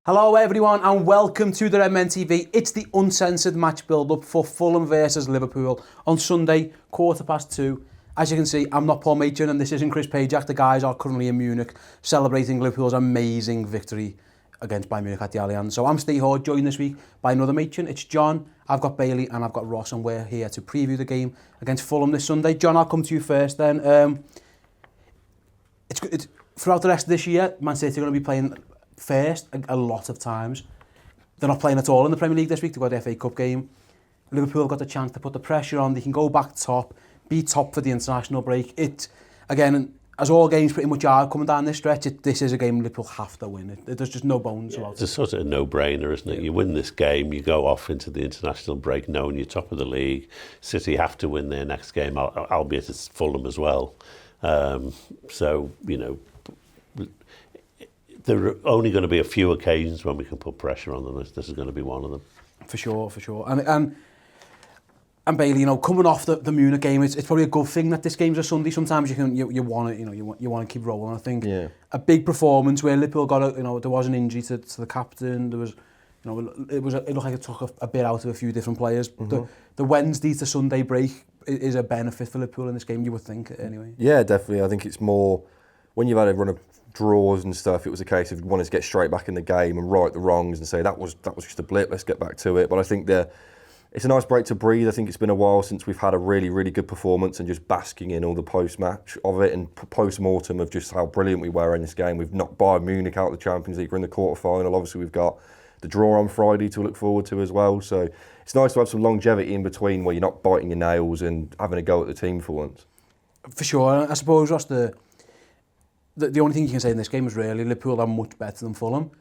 Hello everyone and welcome to the Redmen TV. It's the uncensored match build-up for Fulham versus Liverpool on Sunday, 2:15. As you can see, I'm not Paul Machin and this isn't Chris Pajak. The guys are currently in Munich celebrating Liverpool's amazing victory against Bayern Munich at the Allianz. So I'm Steve Horde, joined this week by another Machin. It's John, I've got Bailey and I've got Ross, and we're here to preview the game against Fulham this Sunday. John, I'll come to you first then. It's throughout the rest of this year, Man City are going to be playing first a lot of times. They're not playing at all in the Premier League this week. They've got the FA Cup game. Liverpool have got the chance to put the pressure on. They can go back top, be top for the international break. Again, as all games pretty much are coming down this stretch, this is a game Liverpool have to win. There's just no bones about it. It's sort of a no-brainer, isn't it? You win this game, you go off into the international break knowing you're top of the league. City have to win their next game, albeit it's Fulham as well. So, you know, there are only going to be a few occasions when we can put pressure on them. This is going to be one of them. For sure. And Bailey, you know, coming off the Munich game, it's probably a good thing that this game's a Sunday. Sometimes you want it, you want to keep rolling. I think a big performance where Liverpool got there was an injury to the captain. There was, it looked like it took a bit out of a few different players. Mm-hmm. The Wednesday to Sunday break is a benefit for Liverpool in this game, you would think, anyway. Yeah, definitely. I think it's more when you've had a run of draws and stuff, it was a case of wanting to get straight back in the game and right the wrongs and say that was just a blip, let's get back to it. But I think it's a nice break to breathe. I think it's been a while since we've had a really, really good performance and just basking in all the post-match of it and post-mortem of just how brilliant we were in this game. We've knocked Bayern Munich out of the Champions League. We're in the quarter-final. Obviously, we've got the draw on Friday to look forward to as well. So it's nice to have some longevity in between where you're not biting your nails and having a go at the team for once. For sure. I suppose, Ross, the only thing you can say in this game is really Liverpool are much better than Fulham.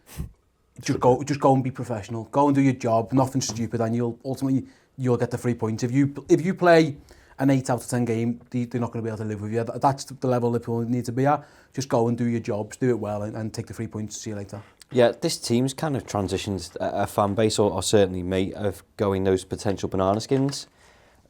Just go and be professional. Go and do your job. Nothing stupid, and you'll get the 3 points. If you play an 8 out of 10 game, they're not going to be able to live with you. That's the level Liverpool need to be at. Just go and do your jobs, do it well, and take the 3 points. See you later. Yeah, this team's kind of transitioned a fan base, or certainly me, of going those potential banana skins.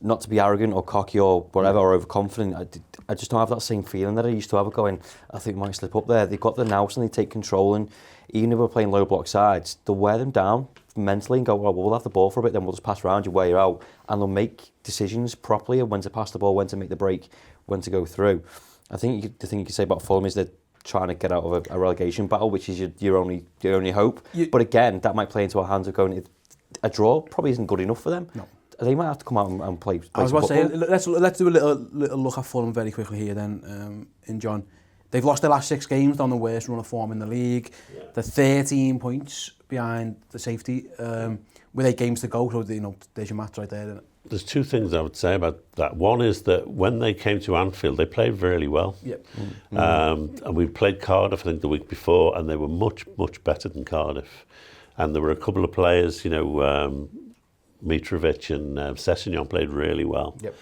Not to be arrogant or cocky or whatever, or overconfident. I just don't have that same feeling that I used to have going, I think we might slip up there. They've got the nous and they take control, and even if we're playing low block sides, they'll wear them down mentally and go, well, we'll have the ball for a bit, then we'll just pass around you, wear you out, and they'll make decisions properly of when to pass the ball, when to make the break, when to go through. I think the thing you can say about Fulham is they're trying to get out of a relegation battle, which is your only hope. But again, that might play into our hands of going, a draw probably isn't good enough for them. No. They might have to come out and play. I was about to say, let's do a little look at Fulham very quickly here then, in John. They've lost their last 6 games, down the worst run of form in the league. Yeah. They're 13 points behind the safety, with 8 games to go, so there's your match right there, isn't it? There's 2 things I would say about that. One is that when they came to Anfield, they played really well. Yep. And we played Cardiff, I think, the week before, and they were much, much better than Cardiff. And there were a couple of players, Mitrovic and Sessegnon played really well. Yep.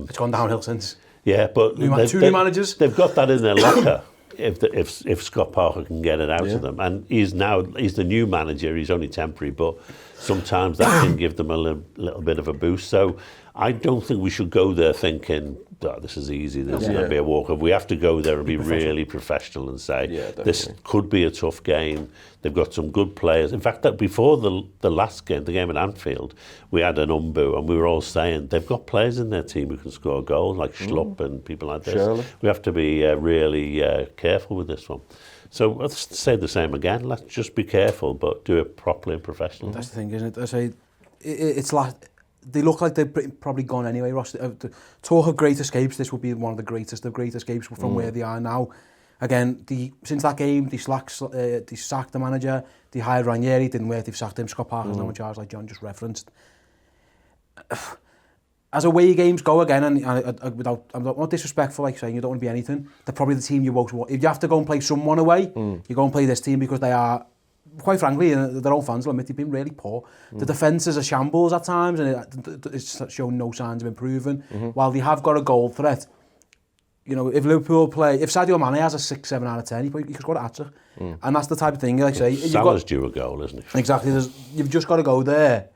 It's gone downhill since. Yeah, but two new managers. They've got that in their locker. If Scott Parker can get it out of them, and he's the new manager. He's only temporary, but sometimes that can give them a little bit of a boost. So I don't think we should go there thinking, this is easy, this is going to be a walk-off. We have to go there and be really professional and say, this could be a tough game. They've got some good players. In fact, before the last game, the game at Anfield, we had an umbu and we were all saying, they've got players in their team who can score goals, like Schlupp and people like this. Surely. We have to be really careful with this one. So let's say the same again. Let's just be careful, but do it properly and professionally. That's the thing, isn't it? I say, it's like, they look like they've probably gone anyway, Ross. The talk of great escapes, this will be one of the great escapes from where they are now. Again, since that game, they sacked the manager, they hired Ranieri, didn't work, they've sacked him. Scott Parker's now in charge, like John just referenced. As away games go again, and I'm not disrespectful, like saying you don't want to be anything, they're probably the team you most want. If you have to go and play someone away, you go and play this team because they are, quite frankly, their own fans will admit they've been really poor. The defence is a shambles at times, and it's shown no signs of improving. While they have got a goal threat, if Liverpool play, if Sadio Mane has a 6-7 out of 10, he could score a hat-trick. And that's the type of thing, like I say. Salah's due a goal, isn't he? Exactly. You've just got to go there,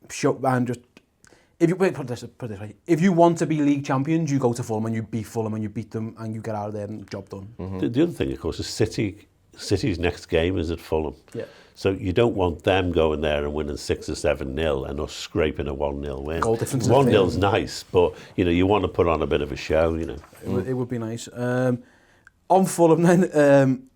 and just, if you put it this way, if you want to be league champions, you go to Fulham and you beat them and you get out of there and job done. The other thing, of course, is City City's next game is at Fulham. Yeah. So you don't want them going there and winning 6 or 7-0 and us scraping a 1-0 win. Goal difference. 1-0's nice, but you want to put on a bit of a show. It would be nice. On Fulham then,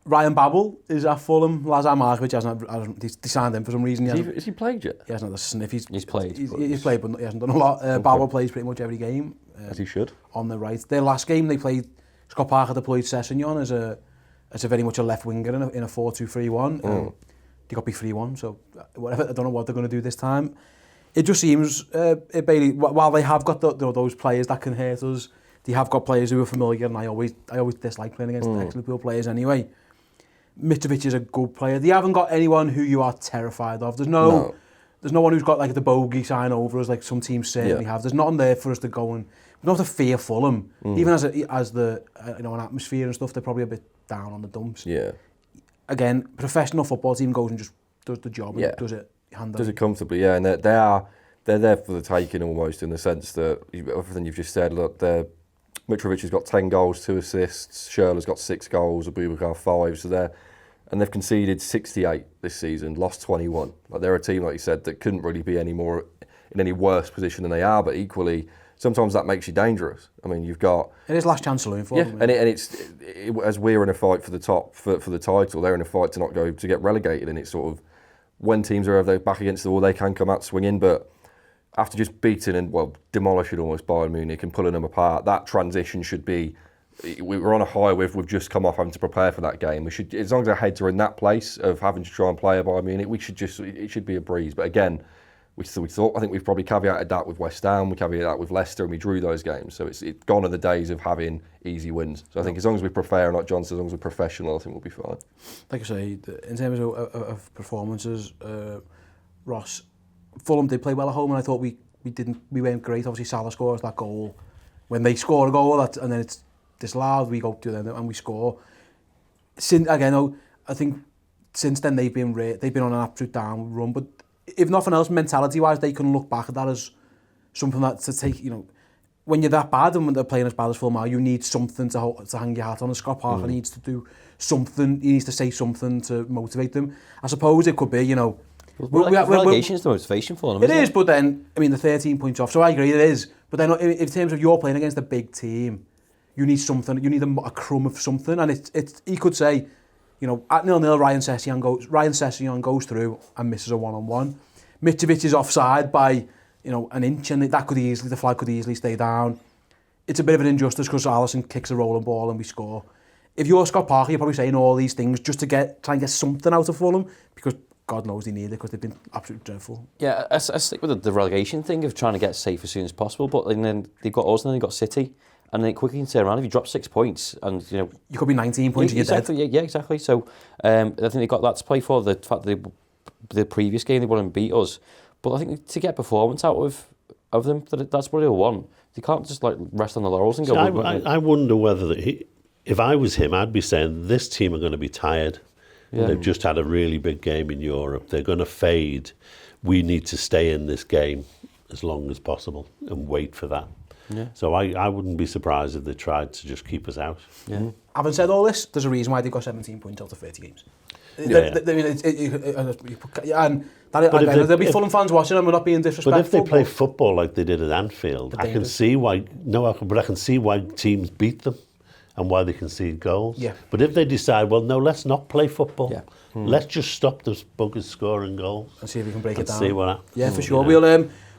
Ryan Babel is at Fulham. Lazar Markovic hasn't. They signed him for some reason. Has he played yet? He hasn't had a sniff. He's played. He's played, but he hasn't done a lot. Babel plays pretty much every game. As he should. On the right. Their last game they played. Scott Parker deployed Sessegnon as a very much a left winger in a 4-2-3-1. They got beat 3-1, so whatever. I don't know what they're going to do this time. It just seems Bailey, while they have got those players that can hurt us, they have got players who are familiar, and I always dislike playing against ex-Liverpool players anyway. Mitrovic is a good player. They haven't got anyone who you are terrified of. There's no one who's got like the bogey sign over us like some teams certainly have. There's nothing there for us to go and we don't have to fear Fulham. Even as the an atmosphere and stuff, they're probably a bit down on the dumps. Yeah. Again, Professional football team goes and just does the job and does it handily. Does it comfortably, yeah. And they're there for the taking almost, in the sense that everything you've just said. Look, Mitrovic has got 10 goals, 2 assists. Schürrle's got 6 goals. Abubakar 5. So they've conceded 68 this season, lost 21. Like, they're a team, like you said, that couldn't really be any more in any worse position than they are. But equally, sometimes that makes you dangerous. I mean, you've got... It is last chance saloon for them. And it's as we're in a fight for the top, for the title, they're in a fight to not go to get relegated. And it's sort of, when teams are their back against the wall, they can come out swinging. But after just beating and, demolishing almost Bayern Munich and pulling them apart, that transition should be... We're on a high. We've just come off having to prepare for that game. We should, as long as our heads are in that place of having to try and play a Bayern Munich, it should be a breeze. But again, I think we've probably caveated that with West Ham, we caveated that with Leicester, and we drew those games. So it's gone are the days of having easy wins. So I think as long as we prepare, like John says, as long as we're professional, I think we'll be fine. Like I say, in terms of performances, Ross, Fulham did play well at home, and I thought we weren't great. Obviously, Salah scores that goal. When they score a goal, and then it's disallowed, we go to them and we score. I think since then they've been on an absolute down run. But if nothing else, mentality-wise, they can look back at that as something that to take. When you're that bad and when they're playing as bad as Fulham are, you need something to hang your hat on. And Scott Parker needs to do something. He needs to say something to motivate them. I suppose it could be, relegation is the motivation for them. It is, but then the 13 points off. So I agree, it is. But then in terms of you're playing against a big team, you need something. You need a crumb of something. And it's he could say, at 0-0, Ryan Sessegnon goes through and misses a one-on-one. Mitrovic is offside by an inch, and the flag could easily stay down. It's a bit of an injustice because Alisson kicks a rolling ball and we score. If you're Scott Parker, you're probably saying all these things just to try and get something out of Fulham, because God knows they need it, because they've been absolutely dreadful. Yeah, I stick with the relegation thing of trying to get safe as soon as possible, but then they've got us and then they've got City, and then quickly can turn around. If you drop 6 points, and you could be 19 points and you're dead. Yeah, exactly. So I think they've got that to play for. The fact that the previous game they wouldn't beat us, but I think to get performance out of them, that's what they'll want. They can't just rest on the laurels and go. I wonder whether if I was him, I'd be saying this team are going to be tired. Yeah. They've just had a really big game in Europe. They're going to fade. We need to stay in this game as long as possible and wait for that. Yeah. So I wouldn't be surprised if they tried to just keep us out. Yeah. Having said all this, there's a reason why they've got 17 points out of 30 games. There'll be Fulham fans watching, and we're not being disrespectful. But if they play football like they did at Anfield, I can see why. I can see why teams beat them and why they concede goals. Yeah. But if they decide, well, no, let's not play football. Yeah. Let's just stop the buggers scoring goals and see if we can break it down. See what happens. Yeah, for sure.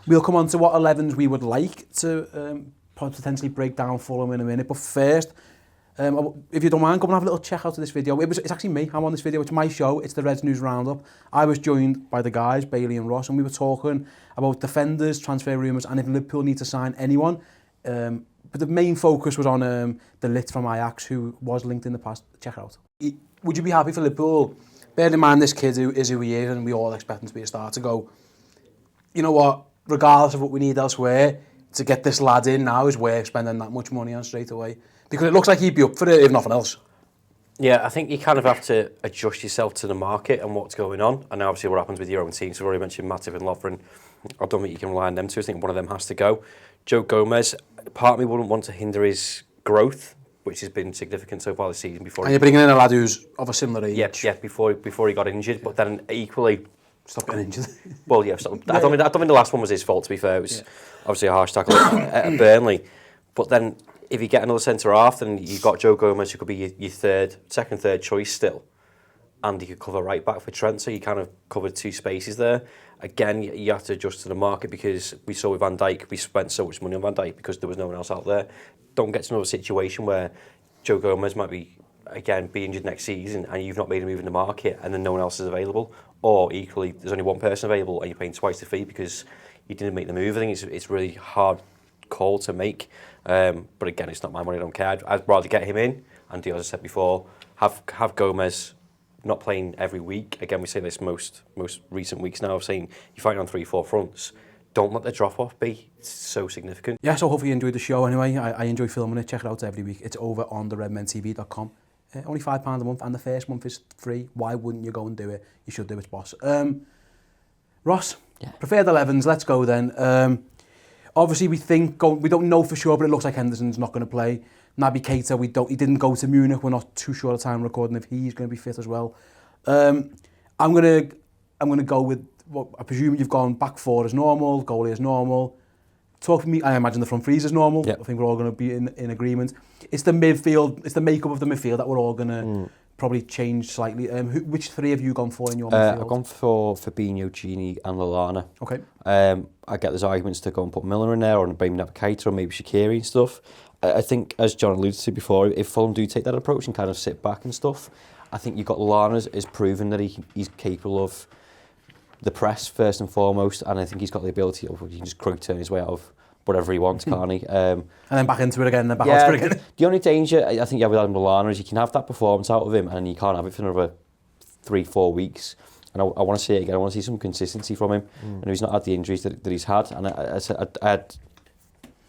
We'll come on to what 11s we would like to potentially break down Fulham in a minute. But first, if you don't mind, come and have a little check out of this video. It's actually me. I'm on this video. It's my show. It's the Reds News Roundup. I was joined by the guys, Bailey and Ross, and we were talking about defenders, transfer rumours, and if Liverpool need to sign anyone. But the main focus was on the Lit from Ajax, who was linked in the past. Check it out. Would you be happy for Liverpool, bearing in mind this kid who is who he is, and we all expect him to be a star, to go, you know what, regardless of what we need elsewhere, to get this lad in now is worth spending that much money on straight away? Because it looks like he'd be up for it, if nothing else. Yeah, I think you kind of have to adjust yourself to the market and what's going on. And obviously what happens with your own team. So we've already mentioned Matip and Lovren. I don't think you can rely on them two. I think one of them has to go. Joe Gomez, part of me wouldn't want to hinder his growth which has been significant so far this season. And you're bringing in a lad who's of a similar age. Yeah, before he got injured, but then equally... Stop getting injured. Well, yeah, I don't think the last one was his fault, to be fair. It was obviously a harsh tackle at Burnley. But then, if you get another centre-half, then you've got Joe Gomez, who could be your third choice still. And he could cover right back for Trent, so you kind of covered two spaces there. Again, you have to adjust to the market, because we saw with Van Dijk, we spent so much money on Van Dijk because there was no one else out there. Don't get to another situation where Joe Gomez might be injured next season and you've not made a move in the market and then no one else is available. Or equally, there's only one person available and you're paying twice the fee because you didn't make the move. I think it's really hard call to make. But again, it's not my money, I don't care. I'd rather get him in and do, as I said before, have Gomez not playing every week. Again, we say this most recent weeks now, of saying you're fighting on 3-4 fronts. Don't let the drop-off be. It's so significant. Yeah, so hopefully you enjoyed the show anyway. I enjoy filming it. Check it out every week. It's over on the redmentv.com. Only £5 a month, and the first month is free. Why wouldn't you go and do it? You should do it, boss. Ross, preferred 11s. Let's go then. Obviously, we don't know for sure, but it looks like Henderson's not going to play. Naby Keita, he didn't go to Munich. We're not too sure of the time recording if he's going to be fit as well. I'm gonna go with what I presume you've gone back four as normal, goalie as normal. Talk for me. I imagine the front three is normal. Yep. I think we're all going to be in agreement. It's the midfield. It's the makeup of the midfield that we're all going to probably change slightly. Which three have you gone for in your midfield? I've gone for Fabinho, Gini and Lallana. Okay. I get there's arguments to go and put Miller in there, or maybe Naby Keita, or maybe Shaqiri and stuff. I think, as John alluded to before, if Fulham do take that approach and kind of sit back and stuff, I think you've got Lallana is proven that he's capable of the press first and foremost, and I think he's got the ability of, he can just turn his way out of whatever he wants, can't he? And then back into it again, and then back out it again. The only danger, I think, with Adam Lallana is you can have that performance out of him, and you can't have it for another 3-4 weeks. And I want to see it again. I want to see some consistency from him. And he's not had the injuries that he's had. And I had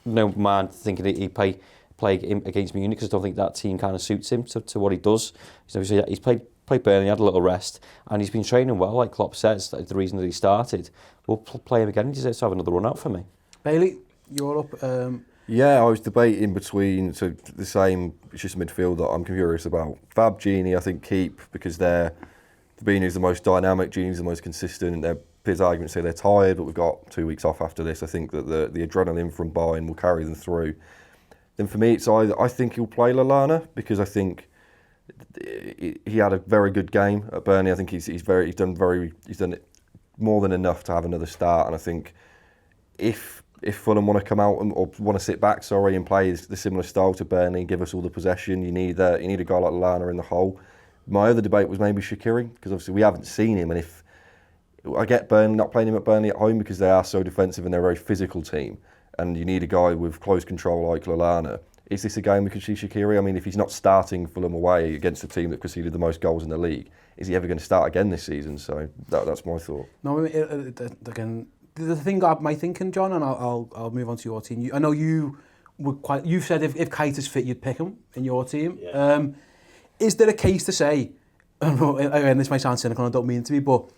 no mind thinking that he'd play against Munich, because I don't think that team kind of suits him to what he does. So he's played Burnley, had a little rest, and he's been training well, like Klopp says. That's the reason that he started. We'll play him again. He deserves to have another run out for me. Bailey, you're up. Yeah, I was debating between the same. It's just a midfield that I'm curious about. Fab, Gini, I think keep, because Fabinho's the most dynamic, Gini's the most consistent. His arguments say they're tired, but we've got 2 weeks off after this. I think that the adrenaline from buying will carry them through. Then for me, it's either I think he'll play Lallana, because I think he had a very good game at Burnley. I think he's done more than enough to have another start. And I think if Fulham want to come out or want to sit back, and play the similar style to Burnley and give us all the possession, you need a guy like Lallana in the hole. My other debate was maybe Shaqiri, because obviously we haven't seen him, and if I get Burnley not playing him at Burnley at home because they are so defensive and they're a very physical team, and you need a guy with close control like Lallana. Is this a game we could see Shaqiri? I mean, if he's not starting Fulham away against a team that conceded the most goals in the league, is he ever going to start again this season? So that's my thought. No, again, the thing got my thinking, John, and I'll move on to your team. I know you were you've said if Keita's fit, you'd pick him in your team. Yeah. Is there a case to say, again, this might sound cynical, I don't mean it to be, but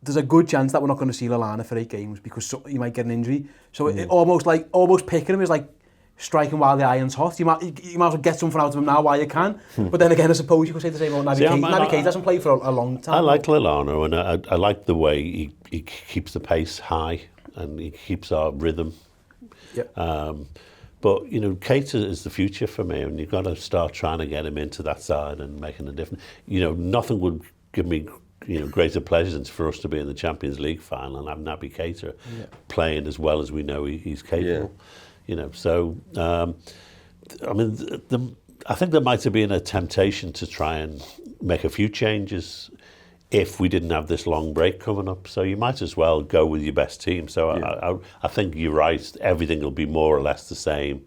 there's a good chance that we're not going to see Lallana for 8 games because he might get an injury. So it almost picking him is like striking while the iron's hot. You might as well get something out of him now while you can. But then again, I suppose you could say the same about Naby Keita. Naby Keita hasn't played for a long time. I like Lallana, and I like the way he keeps the pace high and he keeps our rhythm. Yep. But, Keita is the future for me, and you've got to start trying to get him into that side and making a difference. Nothing would give me greater pleasure than for us to be in the Champions League final and have Naby Keita playing as well as we know he's capable. Yeah. I think there might have been a temptation to try and make a few changes if we didn't have this long break coming up. So you might as well go with your best team. So I think you're right. Everything will be more or less the same,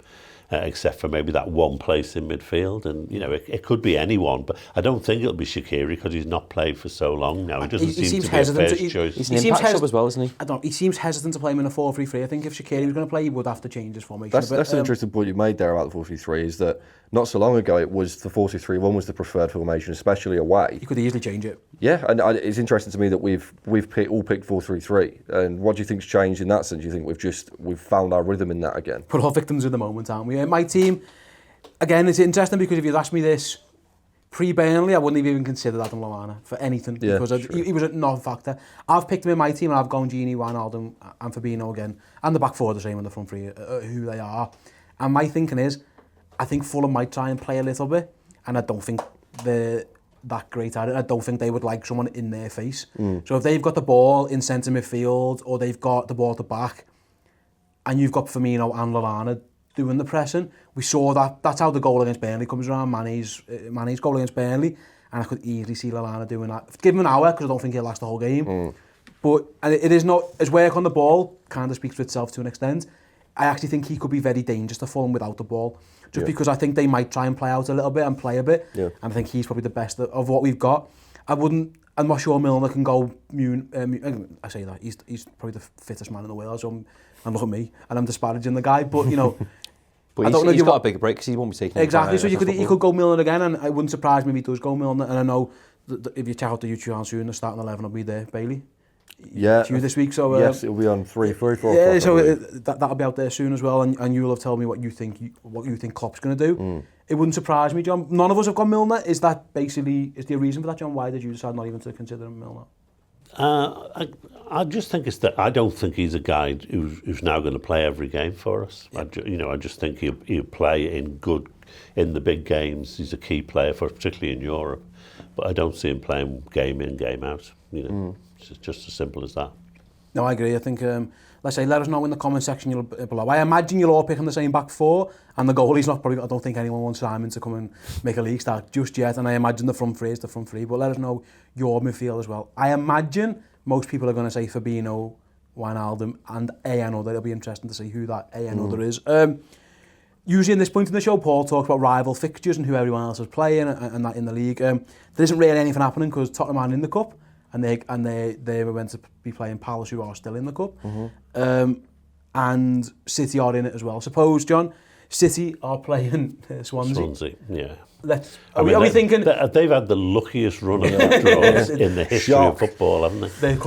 except for maybe that one place in midfield. And, it could be anyone, but I don't think it'll be Shaqiri because he's not played for so long now. He doesn't seem to be a first choice. He's an impact sub as well, isn't he? He seems hesitant to play him in a 4-3-3. I think if Shaqiri was going to play, he would have to change his formation. That's an interesting point you made there about the 4-3-3, is that not so long ago it was the 4-2-3-1 was the preferred formation, especially away. You could easily change it. Yeah, and it's interesting to me that we've all picked 4-3-3. And what do you think's changed in that sense? Do you think we've found our rhythm in that again? We're all victims of the moment, aren't we? My team, again, it's interesting because if you'd asked me this pre-Burnley, I wouldn't have even considered Adam Lallana for anything because he was a non-factor. I've picked him in my team and I've gone Gini, Wijnaldum and Fabinho again, and the back four the same, and the front three who they are. And my thinking is, I think Fulham might try and play a little bit, and I don't think they're that great at it. I don't think they would like someone in their face. So if they've got the ball in centre midfield or they've got the ball at the back, and you've got Firmino and Lallana doing the pressing, we saw that. That's how the goal against Burnley comes around. Mane's goal against Burnley, and I could easily see Lallana doing that. Give him an hour because I don't think he'll last the whole game. But and it is not his work on the ball kind of speaks for itself to an extent. I actually think he could be very dangerous to Fulham without the ball, just because I think they might try and play out a little bit and play a bit. And I think he's probably the best of what we've got. I'm not sure Milner can go. I say that he's probably the fittest man in the world. So and look at me, and I'm disparaging the guy, but you know. But I don't know, he's got a bigger break because he won't be taking exactly. So he could go Milner again, and it wouldn't surprise me if he does go Milner. And I know that if you check out the YouTube channel soon, the starting 11 will be there. Bailey. Yeah. It's you this week, so yes, it'll be on 3, 4 o'clock. Yeah, so that'll be out there soon as well, and you'll have told me what you think Klopp's going to do. It wouldn't surprise me, John. None of us have gone Milner. Is there a reason for that, John? Why did you decide not even to consider him Milner? I just think it's that I don't think he's a guy who's now going to play every game for us. I just think he'll play in the big games. He's a key player for, particularly in Europe, but I don't see him playing game in, game out. It's just as simple as that. No, I agree. I think, let's say, let us know in the comment section below. I imagine you'll all pick on the same back four, and the goalie's not probably. I don't think anyone wants Simon to come and make a league start just yet. And I imagine the front three is the front three. But let us know your midfield as well. I imagine most people are going to say Fabinho, Wijnaldum, and another. It'll be interesting to see who that another is. Usually in this point in the show, Paul talks about rival fixtures and who everyone else is playing and that in the league. There isn't really anything happening because Tottenham aren't in the cup. And they were meant to be playing Palace, who are still in the cup. And City are in it as well. Suppose, John, City are playing Swansea. Yeah. Are we thinking... They've had the luckiest run of draws in the history of football, haven't they?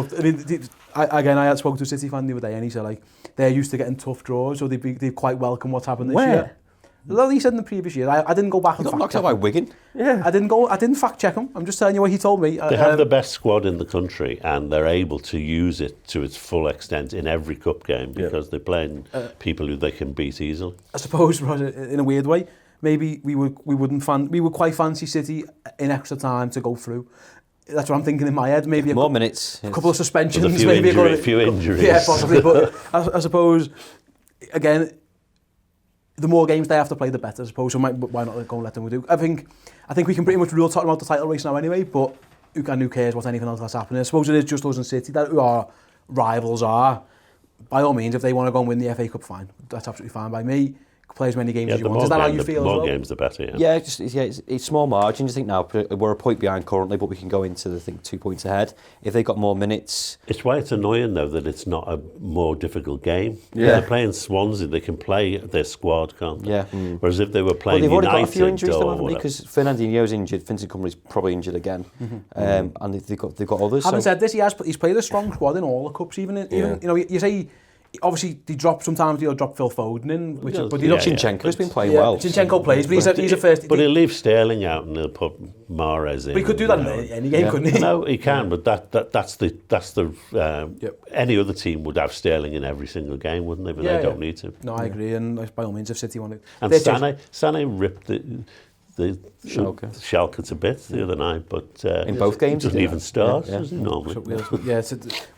I had spoken to a City fan the other day, and he said, they're used to getting tough draws, so they'd quite welcome what's happened this year. Well, he said in the previous year. I didn't go back and fact check him. Knocked out by Wigan. Yeah. I didn't fact check him. I'm just telling you what he told me. They have the best squad in the country, and they're able to use it to its full extent in every cup game because they're playing people who they can beat easily. I suppose, in a weird way, maybe we would quite fancy City in extra time to go through. That's what I'm thinking in my head. Maybe more minutes, a couple of suspensions, with a few injuries. Yeah, possibly. But I suppose again, the more games they have to play, the better, I suppose. So why not go and let them do? I think we can pretty much rule Tottenham out the title race now anyway, but who cares what anything else that's happening? I suppose it is just us and City that who our rivals are. By all means, if they want to go and win the FA Cup, fine. That's absolutely fine by me. Play as many games as you want. Is that how you feel as well? More games, the better, yeah. It's small margins. I think now we're a point behind currently, but we can go into 2 points ahead. If they got more minutes... It's why it's annoying, though, that it's not a more difficult game. Yeah. If they're playing Swansea, they can play their squad, can't they? Yeah. Whereas if they were playing United... United... They've already got a few injuries, though, haven't they? Because Fernandinho's injured, Vincent Kompany's probably injured again. And they've got others. Having said this, he's played a strong squad in all the cups, even you say... Obviously, they drop sometimes. They'll drop Phil Foden in, but Zinchenko's been playing well. Zinchenko plays, but he's a first. But he'll leave Sterling out and he'll put Mahrez in. But he could do that in any game, couldn't he? No, he can. But that's the any other team would have Sterling in every single game, wouldn't they? But they don't need to. No, I agree. And by all means, if City want to, and Sané ripped the Schalke to bits the other night, but in both games doesn't even start, does he, normally?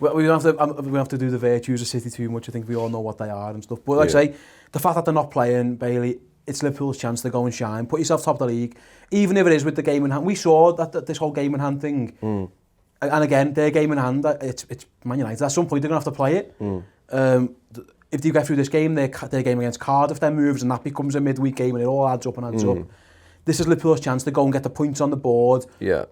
We don't have to do the virtues of City too much. I think we all know what they are and stuff. But like I say, the fact that they're not playing, Bailey, it's Liverpool's chance to go and shine. Put yourself top of the league, even if it is with the game in hand. We saw that this whole game in hand thing, and again, their game in hand, it's Man United. At some point, they're going to have to play it. If they get through this game, their game against Cardiff then moves, and that becomes a midweek game, and it all adds up and adds up. This is Liverpool's chance to go and get the points on the board. Yeah.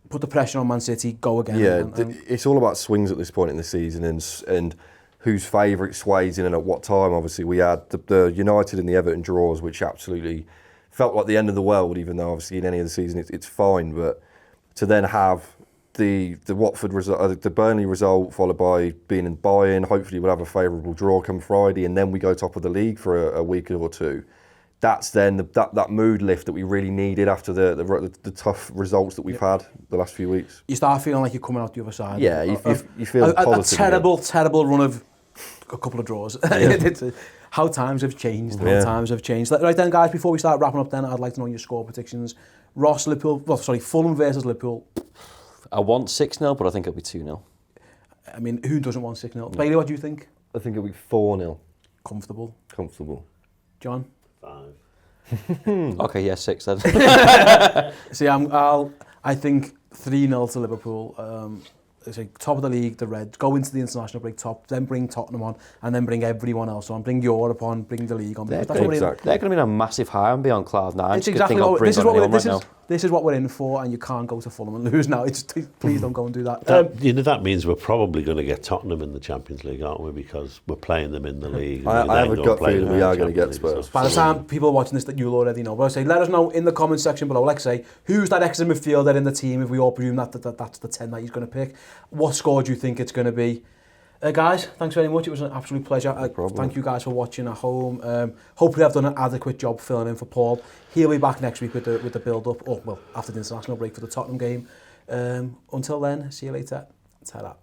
Put the pressure on Man City, go again. Yeah, it's all about swings at this point in the season and whose favourite sways in and at what time. Obviously, we had the United and the Everton draws, which absolutely felt like the end of the world, even though obviously in any of the season it's fine. But to then have the Watford result, the Burnley result, followed by being in Bayern, hopefully we'll have a favourable draw come Friday, and then we go top of the league for a week or two. that's then that mood lift that we really needed after the tough results that we've had the last few weeks. You start feeling like you're coming out the other side. Yeah, you feel positive. A terrible run of a couple of draws. How times have changed. How times have changed. Right then, guys, before we start wrapping up then, I'd like to know your score predictions. Fulham versus Liverpool. I want 6-0, but I think it'll be 2-0. I mean, who doesn't want 6-0? Bailey, what do you think? I think it'll be 4-0. Comfortable. John? 5. Okay, yeah, 6 then. See, I think 3-0 to Liverpool. It's like top of the league, the Reds, go into the international break top, then bring Tottenham on, and then bring everyone else on, bring Europe on, bring the league on. They're going to be on a massive high and be on cloud 9. It's exactly this is what we're in for, and you can't go to Fulham and lose now. Please don't go and do that. That means we're probably going to get Tottenham in the Champions League, aren't we? Because we're playing them in the league. I have a gut feeling we are going to get Spurs. By the time people are watching this, that you'll already know. But I say, let us know in the comment section below. Like I say, who's that extra midfielder in the team? If we all presume that's the 10 that he's going to pick, what score do you think it's going to be? Guys, thanks very much. It was an absolute pleasure. Thank you guys for watching at home. Hopefully I've done an adequate job filling in for Paul. He'll be back next week with the build-up, after the international break for the Tottenham game. Until then, see you later. Ta-ra.